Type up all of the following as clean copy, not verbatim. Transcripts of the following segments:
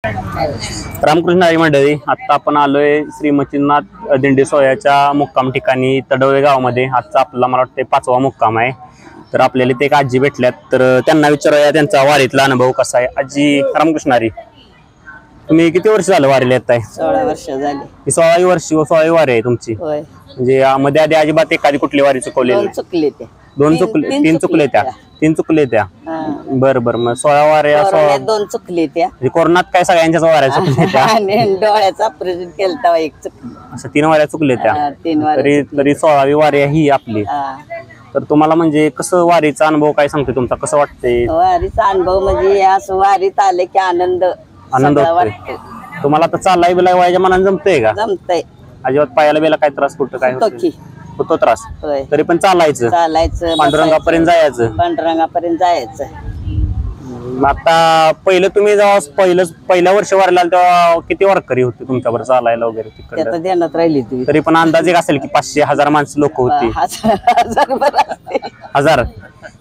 रामकृष्ण हरी मंडळी, आता आपण आलोय श्री मच्छिंद्रनाथ दिंडी सोहळ्याच्या मुक्काम ठिकाणी तडोळे गावामध्ये. आजचा आपला मला वाटतं 5वा मुक्काम आहे. तर आपल्याला ते एक आजी भेटल्यात, तर त्यांना विचारूया त्यांचा वारीतला अनुभव कसा आहे. आजी रामकृष्ण हरी, तुम्ही किती वर्ष झालं वारीला येत आहे? 16 वर्ष झाली. ही 16वी वर्षी व 16वी वारी आहे तुमची. होय. म्हणजे मध्ये आधी अजिबात एखादी कुठली वारी चुकवलेली? चुकले ते तीन चुकले त्या. 3 चुकले त्या. बरं बरं. मग 16 वाऱ्या 2 चुकले त्या. म्हणजे कोरोनात काय सगळ्यांच्याच वाऱ्या चुकल्या त्या? आणि डोळ्याचा ऑपरेशन केलं तेव्हा 1 चुकली. असं 3 वाऱ्या चुकले त्या. 3 वाऱ्या तरी 16वी वारी ही आपली. तर तुम्हाला म्हणजे कसं वारीचा अनुभव काय सांगते तुमचा, कसं वाटतंय? वारीचा अनुभव म्हणजे असं वारीत आले की आनंद वाटतोय. तुम्हाला आता चालाय बिलाय वयाच्या मनाने जमतंय का? जमतंय. अजिबात पायाला बिला काय त्रास कुठं काय होतो त्रास? तरी पण चालायचं पांडुरंगापर्यंत जायचं. पांडुरंगापर्यंत जायचं. आता पहिलं तुम्ही जेव्हा पहिल्या वर्ष वारीला तेव्हा किती वारकरी होते तुमच्यावर चालायला वगैरे तिकडे? ध्यानात राहिली ती. तरी पण अंदाजे असेल की 500-1000 माणसं लोक होती. 1000.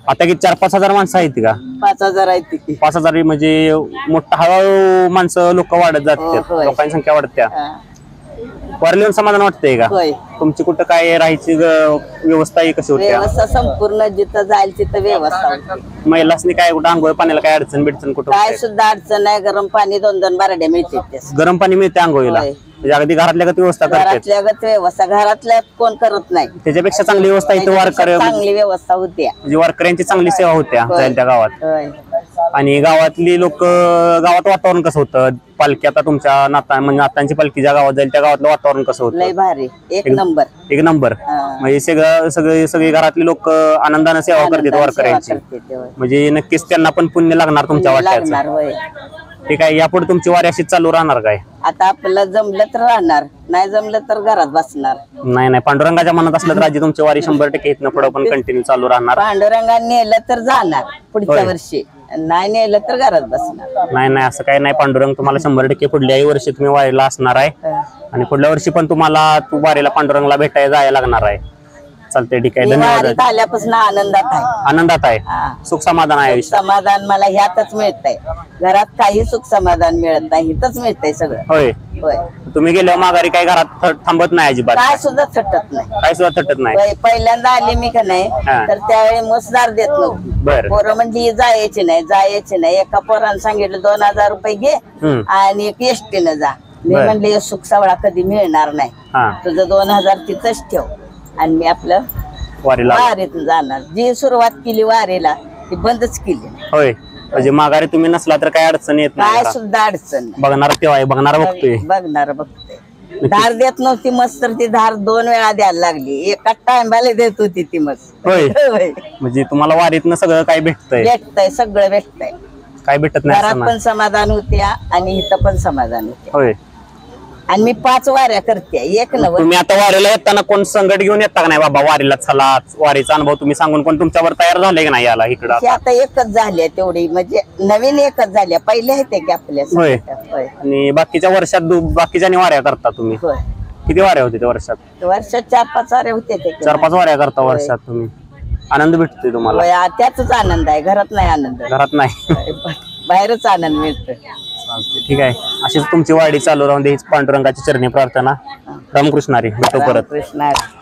आता की 4-5 हजार माणसं आहेत का? 5000 आहेत. 5000 म्हणजे मोठा हळूहळू माणसं लोक वाढत जातात, लोकांची संख्या वाढत्या. वारीला समाधान वाटतंय का? तुमची कुठं काय राहायची व्यवस्था आहे कशी होती? व्यवस्था संपूर्ण जिथं जाईल तिथं व्यवस्था होती. महिलांनी काय कुठं आंघोळ पाण्याला काय अडचण बिडचण कुठं? काय सुद्धा अडचण नाही. गरम पाणी 2-2 बारड्या मिळते. गरम पाणी मिळते आंघोळीला? म्हणजे अगदी घरातल्या व्यवस्था करतात? घरातल्यागत व्यवस्था घरातल्या कोण करत नाही. त्याच्यापेक्षा चांगली व्यवस्था इथं वारकरी चांगली व्यवस्था होती. म्हणजे वारकऱ्यांची चांगली सेवा होत्या जाईल त्या गावात. आणि गावातली लोक, गावात वातावरण कसं होतं? पालखी आता तुमच्या म्हणजे नातांची पालखी ज्या गावात जाईल त्या गावातलं वातावरण कसं होतं? लय भारी. एक नंबर. म्हणजे सगळे घरातले लोक आनंदाने सेवा करतात वारकऱ्यांची. म्हणजे नक्कीच त्यांना पण पुण्य लागणार तुमच्या वाट्याचं. ठीक आहे. यापुढे तुमची वारी अशीच चालू राहणार काय? आता आपल्याला जमलं तर राहणार, नाही जमलं तर घरात बसणार. नाही, पांडुरंगाच्या मनात असलं तर आजी तुमची वारी 100% इथनं पुढे पण कंटिन्यू चालू राहणार. पांडुरंगाने नेलं तर जाणार पुढच्या वर्षी, नाही नेलं तर घरात बसणार. नाही असं काही नाही. पांडुरंग तुम्हाला 100% पुढल्याही वर्षी तुम्ही वारीला असणार आहे. आणि पुढल्या वर्षी पण तुम्हाला वारीला पांडुरंगला भेटायला जायला लागणार आहे. चालते, ठीक आहे. धन्यवाद. आल्यापासून आनंदात आहे. सुख समाधान आहे. समाधान मला ह्यातच मिळतंय. घरात काही सुख समाधान मिळत नाही, इथंच मिळतंय सगळं. होय. तुम्ही गेल्यावर माघारी काही घरात थांबत नाही अजिबात? काय सुद्धा थटत नाही. पहिल्यांदा आले मी का नाही तर त्यावेळी मसदार देत नव्हती. पोरं म्हणजे जायची नाही. एका पोरानं सांगितलं 2000 रुपये घे आणि एक एसटीनं जा. मी म्हणले सुख सवळा कधी मिळणार नाही, तुझं 2000 तिथंच ठेव आणि मी आपलं वारीतून जाणार. जी सुरुवात केली वारीला ती बंदच केली. होय. म्हणजे माघारी तुम्ही नसला तर काय अडचण येत नाही? काय सुद्धा अडचण नाही. बघणार तेव्हा बघणार बघतोय. धार देत नव्हती मस्त, तर ती धार 2 वेळा द्यायला लागली. एका टाइमला देत होती ती मस्त. होय. म्हणजे तुम्हाला वारीतनं सगळं काय भेटतंय? सगळं भेटतंय. काय भेटत नाही? घरात पण समाधान होते आणि इथं पण समाधान होते. होय. आणि मी 5 वाऱ्या करते. एक नव्हतं. तुम्ही आता वारीला येताना कोण संकट घेऊन येता का नाही? बाबा वारीला चला, वारीचा अनुभव तुम्ही सांगून कोण तुमच्यावर तयार झाले की नाही याला इकडं? आता एकच झाली तेवढी, म्हणजे नवीन एकच झाल्या. पहिले आहेत की आपल्या. आणि बाकीच्या वर्षात बाकीच्या वाऱ्या करता तुम्ही? किती वाऱ्या होते त्या वर्षात? 4-5 वाऱ्या होते. 4-5 वाऱ्या करता वर्षात तुम्ही. आनंद भेटतोय तुम्हाला? त्याच आनंद आहे. घरात नाही आनंद. घरात नाही, बाहेरच आनंद मिळतो. ठीक आहे. अशीच तुमची वाडी चालू राहून दे, हीच पांडुरंगाची चरणी प्रार्थना. रामकृष्ण हरी. भेटू परत.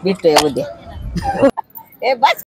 भेटूया उद्या.